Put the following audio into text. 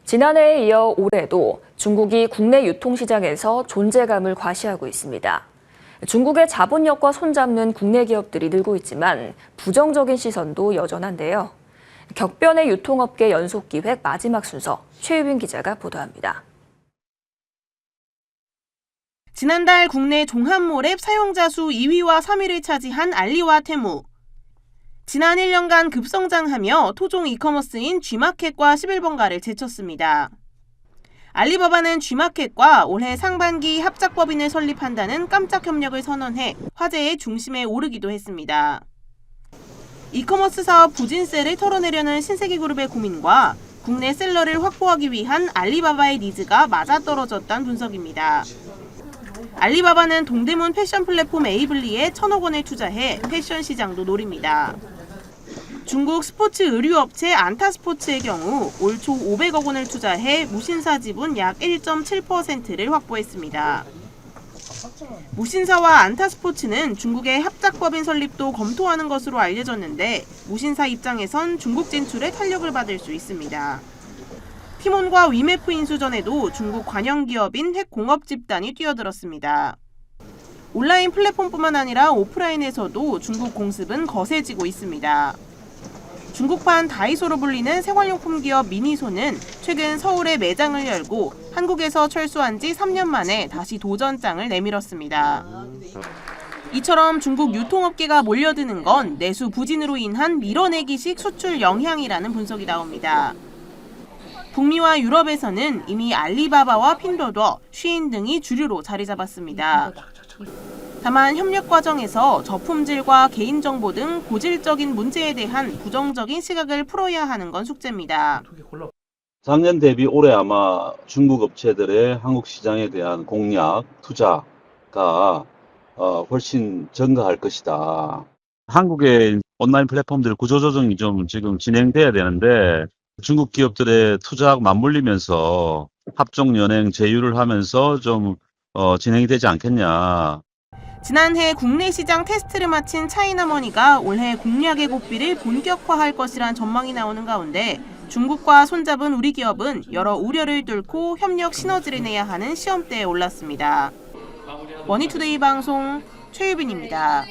지난해에 이어 올해도 중국이 국내 유통시장에서 존재감을 과시하고 있습니다. 중국의 자본력과 손잡는 국내 기업들이 늘고 있지만 부정적인 시선도 여전한데요. 격변의 유통업계 연속기획 마지막 순서, 최유빈 기자가 보도합니다. 지난달 국내 종합몰앱 사용자 수 2위와 3위를 차지한 알리와 테무. 지난 1년간 급성장하며 토종 이커머스인 G마켓과 11번가를 제쳤습니다. 알리바바는 G마켓과 올해 상반기 합작법인을 설립한다는 깜짝 협력을 선언해 화제의 중심에 오르기도 했습니다. 이커머스 사업 부진세를 털어내려는 신세계그룹의 고민과 국내 셀러를 확보하기 위한 알리바바의 니즈가 맞아떨어졌다는 분석입니다. 알리바바는 동대문 패션 플랫폼 에이블리에 1,000억 원을 투자해 패션 시장도 노립니다. 중국 스포츠 의류업체 안타스포츠의 경우 올 초 500억 원을 투자해 무신사 지분 약 1.7%를 확보했습니다. 무신사와 안타스포츠는 중국의 합작법인 설립도 검토하는 것으로 알려졌는데 무신사 입장에선 중국 진출에 탄력을 받을 수 있습니다. 티몬과 위메프 인수전에도 중국 관영기업인 핵공업집단이 뛰어들었습니다. 온라인 플랫폼뿐만 아니라 오프라인에서도 중국 공습은 거세지고 있습니다. 중국판 다이소로 불리는 생활용품 기업 미니소는 최근 서울에 매장을 열고 한국에서 철수한 지 3년 만에 다시 도전장을 내밀었습니다. 이처럼 중국 유통업계가 몰려드는 건 내수 부진으로 인한 밀어내기식 수출 영향이라는 분석이 나옵니다. 북미와 유럽에서는 이미 알리바바와 핀도더, 쉬인 등이 주류로 자리 잡았습니다. 다만 협력 과정에서 저품질과 개인정보 등 고질적인 문제에 대한 부정적인 시각을 풀어야 하는 건 숙제입니다. 작년 대비 올해 아마 중국 업체들의 한국 시장에 대한 공략, 투자가 훨씬 증가할 것이다. 한국의 온라인 플랫폼들 구조조정이 좀 지금 진행돼야 되는데 중국 기업들의 투자하고 맞물리면서 합종 연행 제휴를 하면서 좀 진행이 되지 않겠냐. 지난해 국내 시장 테스트를 마친 차이나머니가 올해 공략의 고삐를 본격화할 것이란 전망이 나오는 가운데 중국과 손잡은 우리 기업은 여러 우려를 뚫고 협력 시너지를 내야 하는 시험대에 올랐습니다. 머니투데이 방송 최유빈입니다.